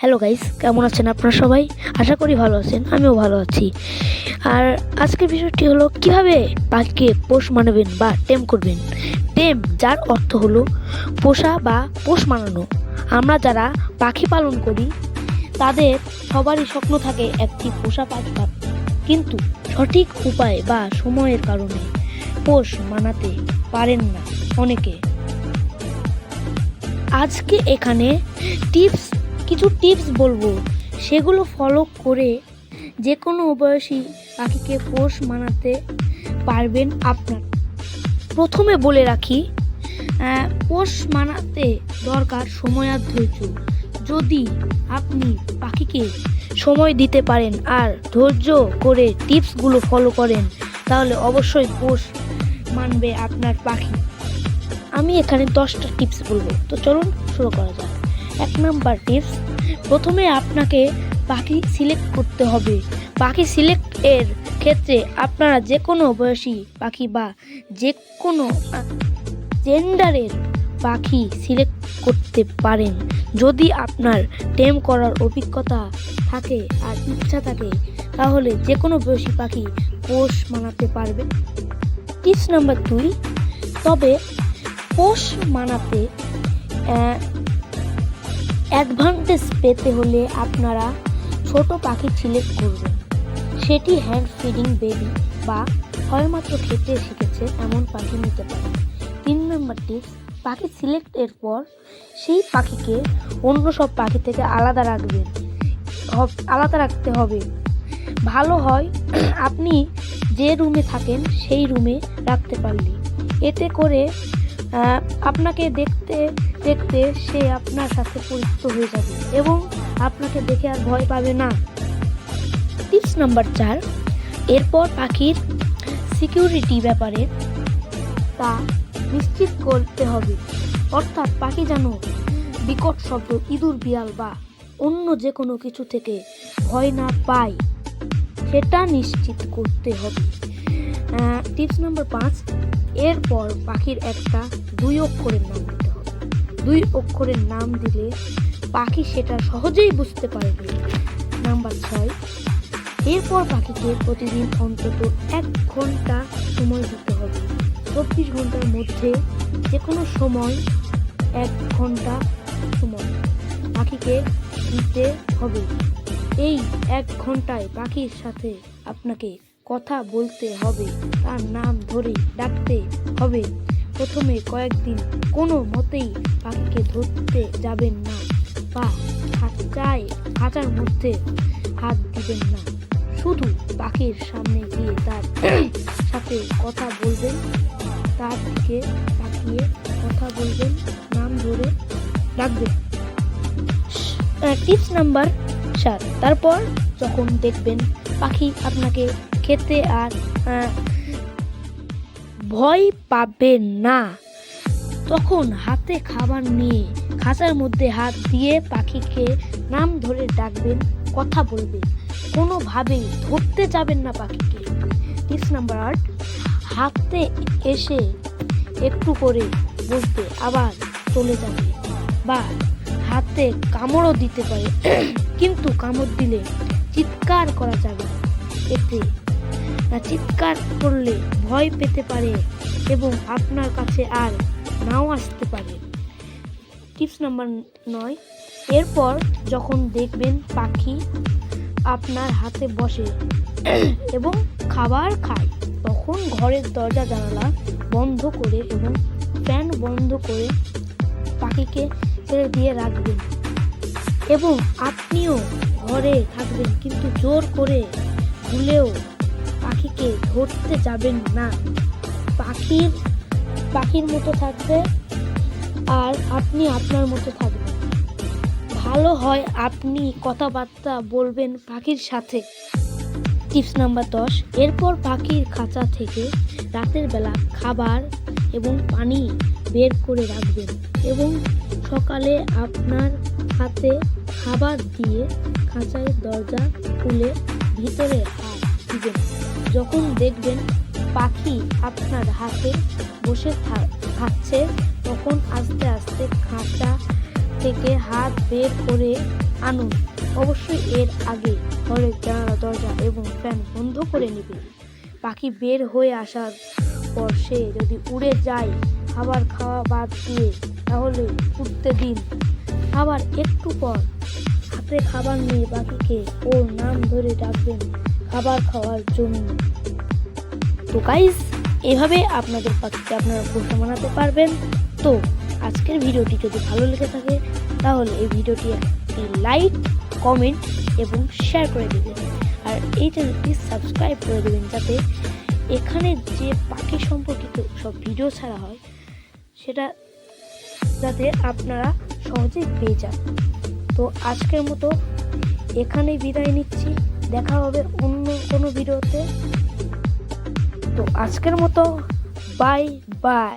Hello guys, কেমন আছেন আপনারা সবাই? আশা করি ভালো আছেন, আমিও ভালো আছি। আর আজকের বিষয়টি হলো কিভাবে পাখিকে পোষ মানাবেন বা টেম করবেন। টেম যার অর্থ হলো পোষা বা পোষ মানানো। আমরা যারা পাখি পালন করি তাদের সবারই স্বপ্ন থাকে একটি পোষা পাখি পালতে, কিন্তু সঠিক উপায় বা সময়ের কারণে পোষ মানাতে পারেন না অনেকে। আজকে এখানে কিছু টিপস বলবো, সেগুলো ফলো করে যে কোনো বয়সী পাখিকে পোষ মানাতে পারবেন আপনার। প্রথমে বলে রাখি, পোষ মানাতে দরকার সময় আর ধৈর্য। যদি আপনি পাখিকে সময় দিতে পারেন আর ধৈর্য করে টিপসগুলো ফলো করেন, তাহলে অবশ্যই পোষ মানবে আপনার পাখি। আমি এখানে 10টা টিপস বলবো, তো চলুন শুরু করা যাক। 1 নাম্বার টিপস, প্রথমে আপনাকে পাখি সিলেক্ট করতে হবে। পাখি সিলেক্ট এর ক্ষেত্রে আপনারা যে কোনো বয়সী পাখি বা যে কোনো জেন্ডারের পাখি সিলেক্ট করতে পারেন। যদি আপনার টেম করার অভিজ্ঞতা থাকে আর ইচ্ছা থাকে, তাহলে যে কোনো বয়সী পাখি পোষ মানাতে পারবেন। টিপস নাম্বার 2, তবে পোষ মানাতে অ্যাডভান্টেজ পেতে হলে আপনারা ছোট পাখি সিলেক্ট করবেন। সেটি হ্যান্ড ফিডিং বেবি বা হয়মাত্র খেতে শিখেছে এমন পাখি নিতে পারেন। 3 নম্বর টিপস, পাখি সিলেক্ট এর পর সেই পাখিকে অন্য সব পাখি থেকে আলাদা রাখতে হবে। ভালো হয় আপনি যে রুমে থাকেন সেই রুমে রাখতে পারলে, এতে করে আপনাকে দেখতে দেখতে সে আপনার সাথে পরিচিত হয়ে যাবে এবং আপনাকে দেখে আর ভয় পাবে না। টিপস নাম্বার 4, এরপর পাখির সিকিউরিটি ব্যাপারে তা নিশ্চিত করতে হবে। অর্থাৎ পাখি যেন বিকট শব্দ, ইঁদুর, বিড়াল বা অন্য যে কোনো কিছু থেকে ভয় না পায়, সেটা নিশ্চিত করতে হবে। টিপস নাম্বার 5, এরপর পাখির একটা 2 অক্ষরের নাম দিতে হবে। 2 অক্ষরের নাম দিলে পাখি সেটা সহজেই বুঝতে পারবে। নাম্বার 6, এরপর পাখিকে প্রতিদিন অন্তত 1 ঘন্টা সময় দিতে হবে। 24 ঘন্টার মধ্যে যে কোনো সময় 1 ঘন্টা সময় পাখিকে দিতে হবে। এই 1 ঘন্টায় পাখির সাথে আপনাকে কথা বলতে হবে, তার নাম ধরে ডাকতে হবে। প্রথমে কয়েকদিন কোনো মতেই পাখিকে ধরতে যাবেন না বা খাঁচার মধ্যে হাত দিবেন না। শুধু পাখির সামনে গিয়ে তার সাথে কথা বলবেন, তার দিকে তাকিয়ে কথা বলবেন, নাম ধরে ডাকবেন। টিপস নাম্বার 7, তারপর যখন দেখবেন পাখি আপনাকে খেতে আর ভয় পাবেন না, তখন হাতে খাবার নিয়ে খাঁচার মধ্যে হাত দিয়ে পাখিকে নাম ধরে ডাকবেন, কথা বলবেন, কোনোভাবেই ধরতে যাবেন না পাখিকে। টিপস নাম্বার 8, হাতে এসে একটু করে বসবে, আবার চলে যাবে বা হাতে কামড়ও দিতে পারে, কিন্তু কামড় দিলে চিৎকার করা যাবে না। এতে চিৎকার করলে ভয় পেতে পারে এবং আপনার কাছে আর নাও আসতে পারে। টিপস নাম্বার 9, এরপর যখন দেখবেন পাখি আপনার হাতে বসে এবং খাবার খায়, তখন ঘরের দরজা জানালা বন্ধ করে এবং ফ্যান বন্ধ করে পাখিকে ছেড়ে দিয়ে রাখবেন এবং আপনিও ঘরে থাকবেন, কিন্তু জোর করে ভুলেও পাখিকে ধরতে যাবেন না। পাখির মতো থাকবে আর আপনি আপনার মতো থাকবেন। ভালো হয় আপনি কথাবার্তা বলবেন পাখির সাথে। টিপস নাম্বার 10, এরপর পাখির খাঁচা থেকে রাতের বেলা খাবার এবং পানি বের করে রাখবেন এবং সকালে আপনার হাতে খাবার দিয়ে খাঁচার দরজা খুলে ভিতরে হাত দিবেন। যখন দেখবেন পাখি আপনার হাতে বসে খাচ্ছে, তখন আস্তে আস্তে খাঁচা থেকে হাত বের করে আনুন। অবশ্যই এর আগে ঘরের জানালা, দরজা এবং ফ্যান বন্ধ করে নেবেন। পাখি বের হয়ে আসার পর সে যদি উড়ে যায় খাবার খাওয়া বাদ দিয়ে, তাহলে উঠতে দিন। আবার একটু পর হাতে খাবার নিয়ে পাখিকে ওর নাম ধরে ডাকবেন খাবার খাওয়ার জন্য। তো গাইস, এভাবে আপনাদের পাখিকে আপনারা পোষা বানাতে পারবেন। তো আজকের ভিডিওটি যদি ভালো লেগে থাকে তাহলে এই ভিডিওটি একটি লাইক, কমেন্ট এবং শেয়ার করে দেবেন। আর এই চ্যানেলটি সাবস্ক্রাইব করে দেবেন, যাতে এখানে যে পাখি সম্পর্কিত সব ভিডিও ছাড়া হয় সেটা যাতে আপনারা সহজেই পেয়ে যান। তো আজকের মতো এখানেই বিদায় নিচ্ছি, দেখা হবে অন্য কোনো ভিডিওতে। তো আজকের মতো বাই বাই।